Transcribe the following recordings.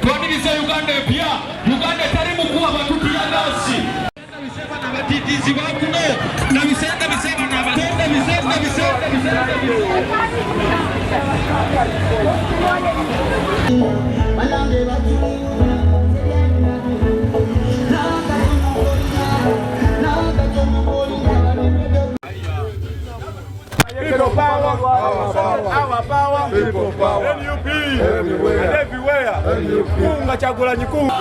twaniriza Uganda pia Uganda tari mukuu abatutia gasi bisema na batitizi bakuno na bisenda bisema na batenda bisenda malange batu Our power, people power, NUP, everywhere, Kunga chakula nyikungu.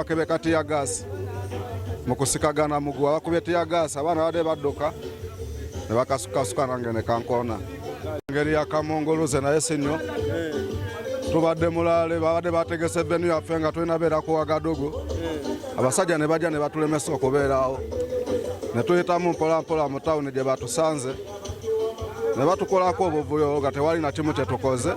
kakebe kati ya gasi mukusikagana mugwa bakubeti ya gasi abana bade baddoka ne bakasuka nangene kankona ngeri ya kamongoluze na yesinyo tubadde mulale babade bategese venue ya fenga twina bera ko agadogo abasajja ne bajja ne batulemesa okubeerawo ne tuyitamu mpola mu town gye batusanze ne batukolako obuvuyo nga tewali na timu kyetukoze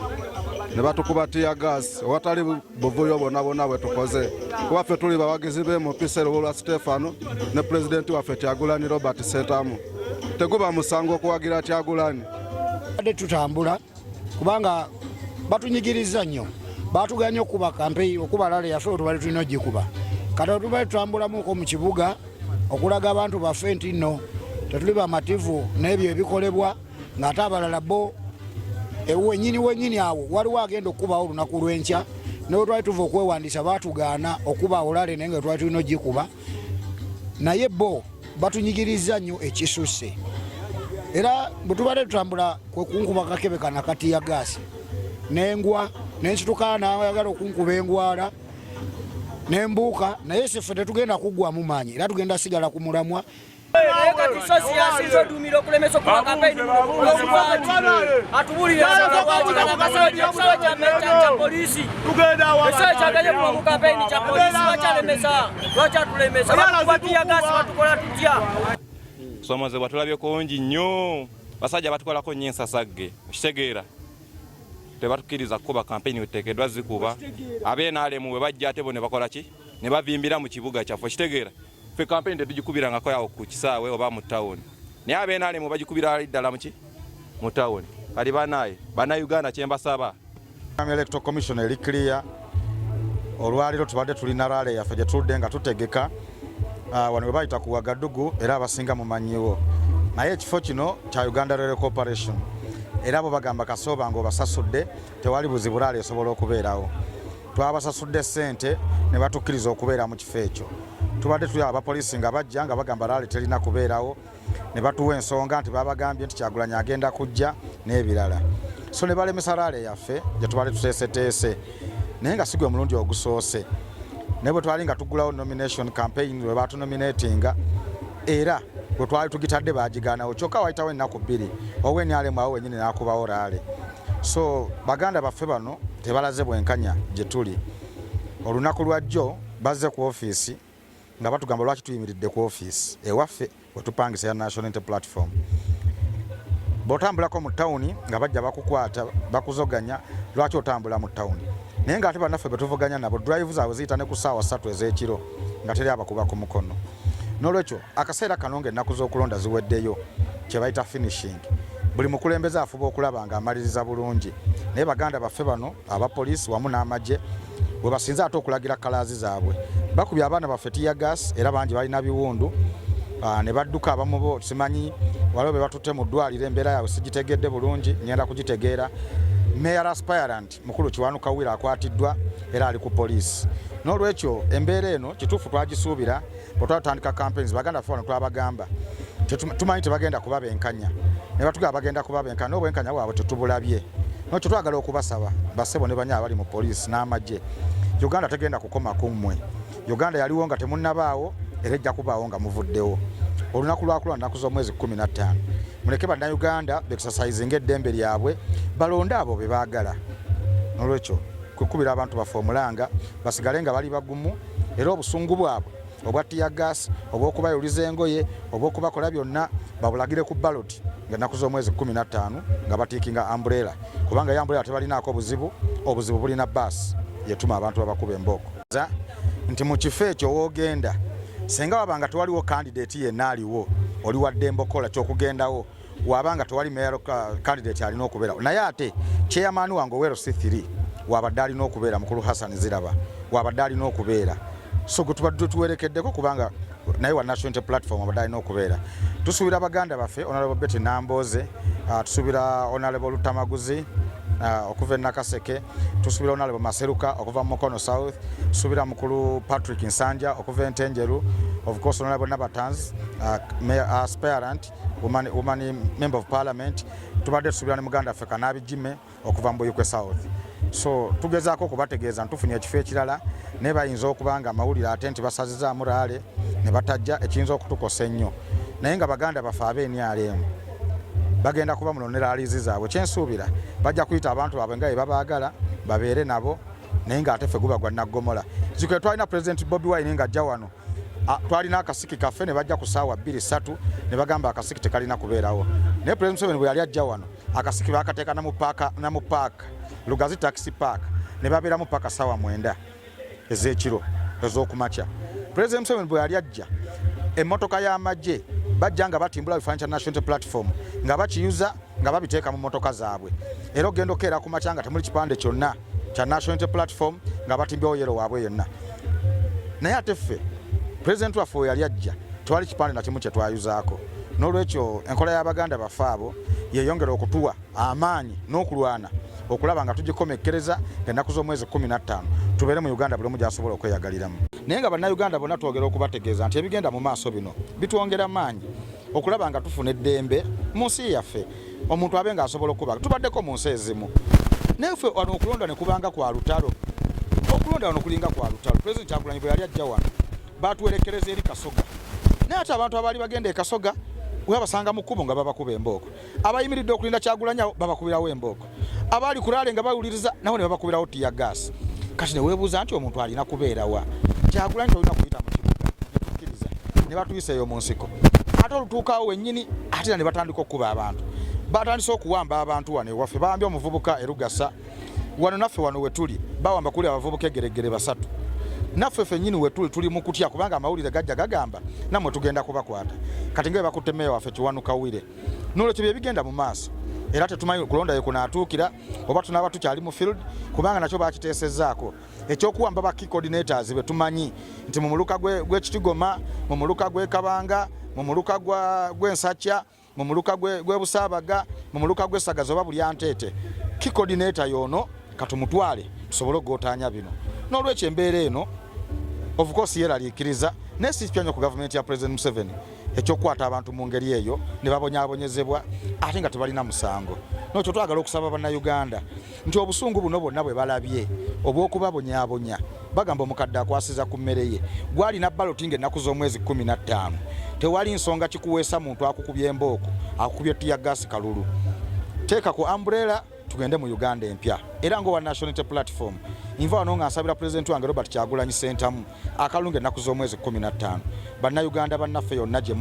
ne batukubatiya gas watali buvuyo bonna bwe tukoze waffe tuli bawagizi b'emupisa olwa Stefano ne president waffe Kyagulanyi Robert Sentamu teguba musango okuwagira Kyagulanyi ade tutambula kubanga batunyigiriza nnyo batuganya okuba campaign okubalale yafe tubali tulina ogikuba kati tubali tutambulamuko mu kibuga okulaga abantu baffe nti nno tetuli bamativu n'ebyo ebikolebwa ng'ate abalala bo wenyini awo waliwo agenda okubawo olunaku lw'enkya naye twali tuva okwewandiisa baatugaana okuba olale naye nga twali tulina ogikuba naye bo batunyigiriza nnyo ekisusse era bwe tubadde tutambula kwe kunkuba kakebe kana kati ya gaasi n'engwa n'ensitukaana n'ayagala okunkuba engwala n'embuuka naye siffe tetugenda kuggwamu maanyi era tugenda sigala ku mulamwa kusomozebwa tulabye kungi nnyo basajja batukolako nnyo ensasagge okitegeera tebatukiriza kuba kampeni weteekeddwa zikuba ab'enaalemu bwe bajja ate bo ne bakola ki ne bavimbira mu kibuga kyaffe okitegeera ffe kampeni tetugikubirangako yawo ku kisaawe oba mu tawuni naye ab'enaalemu bagikubira ddala muki mu tawuni kali bannayuganda kyembasaba Electoral Commission eri clear olwaliro tubadde tulina rale yaffe gye tuludde nga tutegeka wano we bayita ku Wagadugu era abasinga mumanyiwo naye ekifo kino kya Uganda Railway Corporation era bo bagamba kasoba ngo basasudde tewali buzibu rale esobola okubeerawo twabasasudde ssente ne batukkiriza okubeera mu kifo ekyo tubadde tuli abapoliisi nga bajja nga bagamba rale terina kubeerawo ne batuwa ensonga nti babagambye nti Kyagulanyi agenda kujja n'ebirala so ne balemesa rale yaffe gye tubadde tuteeseteese naye nga sigwe omulundi ogusoose naye bwe twali nga tugulawo nomination campaign we batunominatinga era bwe twali tugitadde bagigaanawo kyokka wayitawo ennaku bbiri ow'ennyalemu awo wennyini n'akubawo rale so baganda baffe bano tebalaze bwenkanya gye tuli olunaku lwajjo bazze ku ofiisi nga batugamba lwaki tuyimiridde ku ofiisi ewaffe we tupangisa ya National Unity Platform bw'otambulako mu tawuni nga bajja bakukwata bakuzoganya lwaki otambula mu tawuni naye ng'ate bannaffe be tuvuganya nabo drive zaabwe ziyita ne ku ssaawa 3 ez'ekiro nga teri abakuba ku mukono n'olwekyo akaseera kano ng'ennaku z'okulonda ziweddeyo kye bayita finishing buli mukulembeze afuba okulaba nga amaliriza bulungi naye baganda baffe bano abapoliisi wamu n'amagye bwe basinze ate okulagira kalaazi zaabwe bakubye abaana baffe tiya gas era bangi balina biwundu ne badduka abamu bo simanyi waliwo be batutte mu ddwaliro embeera yaabwe sigitegedde bulungi ngenda kugitegeera Mayor aspirant mukulu Kiwanuka Wira akwatiddwa era ali ku poliisi n'olwekyo embeera eno kituufu twagisuubira bwe twatandika campaigns baganda ffe twabagamba tumanyi tebagenda kuba benkanya ne batugamba bagenda kuba benkanya n'obwenkanya bwabwe tetubulabye n'ekyo twagala okubasaba bassebo ne banya abali mu poliisi n'amagye Uganda tegenda kukoma ku mmwe Uganda yaliwo nga temunnabaawo era ejja kubaawo nga muvuddewo olunaku lwakulwa nnaku z'omwezi 15 muleke bannayuganda beexercisinga eddembe lyabwe balonde abo be baagala n'olwekyo kukubira abantu baffe omulanga basigale nga bali bagumu era obusungu bwabwe obwa tiya gas obw'okubayuliza engoye obw'okubakola byonna babulagire ku ballot ng'ennaku z'omwezi 15 nga batiikinga umbrella kubanga ya umbrella tebalinaako obuzibu bulina baasi yetuma abantu babakuba embooko nti mu kifo ekyo woogenda senga wabanga tewaliwo candidate yenna aliwo oli wadde mbokola kyokugendawo wabanga tewali mayor candidate alina okubeerawo naye ate chairman wange Owero C3 wabadde alina okubeera mukulu Hassan Ziraba wabadde alina okubeera so gutubadde tuwerekeddeko kubanga naye wa National Unity Platform wabadde alina okubeera tusuubira baganda baffe Honorable Betty Namboze tusuubira Honorable Lutamaguzi okuva e Nakaseke tusuubira Honorable Maseruka okuva mu Mukono South tusuubira mukulu Patrick Nsanja okuva e Ntenjeru of course Honorable Nabatanz Mayor aspirant woman member of parliament tubadde tusuubira ne muganda ffe Kanabi Jime okuva mu Buyikwe South so tugezaako okubategeeza ntufunye ekifo ekirala naye bayinza okubanga amawulire ate nti basazizaamu rale ne batajja ekiyinza okutukosa ennyo naye nga baganda baffe ab'ennyalemu bagenda kuba mulonera alizi zaabwe kyensuubira bajja kuyita abantu baabwe nga babaagala babeere nabo naye ng'ate ffe guba gwa naggomola zikwe twalina President Bobi Wine ng'ajja wano twalina akasiki kaffe ne bajja ku ssaawa 2-3 ne bagamba akasiki tekalina kubeerawo naye President Museveni bwe yali ajja wano akasiki baakateeka namu paaka Lugazi taxi park ne babeeramu paka ssaawa 9 ez'ekiro ez'okumakya President Museveni bwe yali ajja emmotoka y'amagye bajja nga batimbula bifaananyi kya National Unity Platform nga bakiyuza nga babiteeka mu mmotoka zaabwe era ogenda okeera ku makya nga temuli kipande kyonna kya National Unity Platform nga batimbyewo yero waabwe yenna naye ate ffe President waffe we yali ajja twali kipande na kimu kye twayuzaako n'olwekyo enkola y'abaganda baffe abo yeeyongera okutuwa amaanyi n'okulwana okulaba nga tugikomekkereza ennaku z'omwezi 15 tubeere mu Uganda buli omu gy'asobola okweyagaliramu naye nga bannayuganda bonna twogera okubategeeza nti ebigenda mu maaso bino bitwongera maanyi okulaba nga tufuna eddembe mu nsi yaffe omuntu abe ng'asobola okuba tubaddeko mu nsi ezimu naye ffe wano okulonda ne kubanga kwa lutalo okulonda wano kulinga kwa lutalo President Kyagulanyi bwe yali ajja wano baatuwerekereza eri Kasoga naye ate abantu abaali bagenda e Kasoga wabasanga mu kkubo nga babakuba embooko abayimiridde okulinda Kyagulanyi babakubirawo embooko abaali ku rale nga bawuliriza nabo ne babakubirawo tiya gas kati ne weebuuza nti omuntu alina kubeerawa Kyagulanyi tolina kuyita mu kibuga ne tukkiriza ne batuyisa eyo mu nsiko ate olutuukawo wennyini ate ne batandika okuba abantu batandise okuwamba abantu wano ewaffe bawambye omuvubuka erugasa wano naffe wano wetuli bawamba kuli abavubuka egeregere basatu naffe ffennyini wetuli tuli mu kutya kubanga amawulire gajja gagamba nammwe tugenda kubakwata kati nga bakutte meeya waffe Kiwanuka Wire n'olwekyo bye bigenda mu maaso era tetumanyi kulondayo kunaatuukira oba tunaaba tukyali mu field kubanga nakyo bakiteesezzaako ekyokuwamba ba key coordinators be tumanyi nti mu muluka gw'Ekitigoma mu muluka gw'Ekabanga mu muluka gw'Ensakya mu muluka gw'Ebusaabaga mu muluka gw'Essagaza oba buli Anteete key coordinator yono katumutwale tusobole okugotaanya bino n'olwekyo embeera eno of course yeraliikiriza nesipyanyo ku government ya President Museveni ekyokukwata abantu mu ngeri eyo ne babonyaabonyezebwa ate nga tebalina musango n'ekyo twagala okusaba bannayuganda nti obusungu buno bwonna bwe balabye obw'okubabonyaabonya bagamba omukadde akwasiza ku mmere ye gwalina balloting ennaku z'omwezi 15 tewali nsonga kikuweesa muntu akukubye embooko akukubye tiyagasi kalulu teeka ku umbrella tugende mu Uganda empya era ng'owa National Unity Platform inva wano nga nsabira President wange Robert Kyagulanyi Ssentamu akalunga ennaku z'omwezi 15 bannayuganda bannaffe yonna gye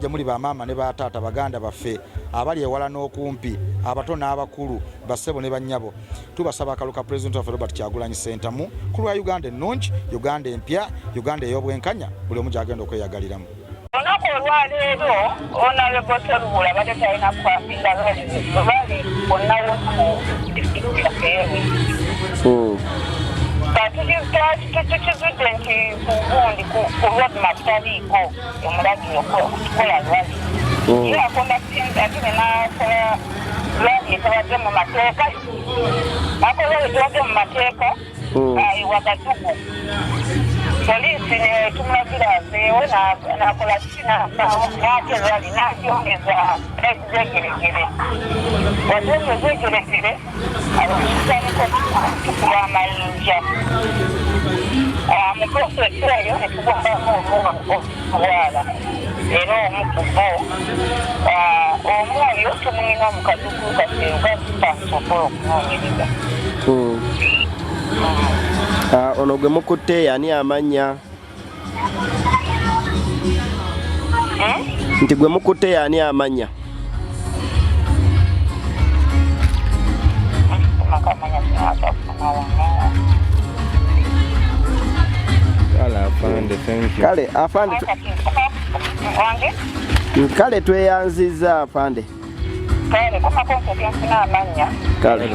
muli bamaama ne bataata baganda baffe abali ewala n'okumpi abato n'abakulu bassebo ne bannyabo tubasaba akaluka President waffe Robert Kyagulanyi Ssentamu ku lwa Uganda ennungi Uganda empya Uganda ey'obwenkanya buli omu gy'agenda okweyagaliramu. Olunaku olwaleero Honorable Terubula badde talina kwapinga bali bonna ku disitulikiti yaffe tukizudde nti kugundi ku roadmap taliiko omulagiro okukola lwali era akondakitinzi ate nenakola lwali etebadde mu mateeka akola etebadde mu mateeka wagatugu polisi netumulagira azeewo nakola nate lwali nakyongeza ezegeregere watezo ezegeregere abakisaniko tukuba amayinja mu prosesi eyo netugombamu obwala era omu ku bo omwoyo tumulina mu kaduku kaseero gatutansobola okunoonyereza. Ono gwe mukutte yani amanya nti gwe mukutte yani amanya kale afande kale tweyanziza afande kale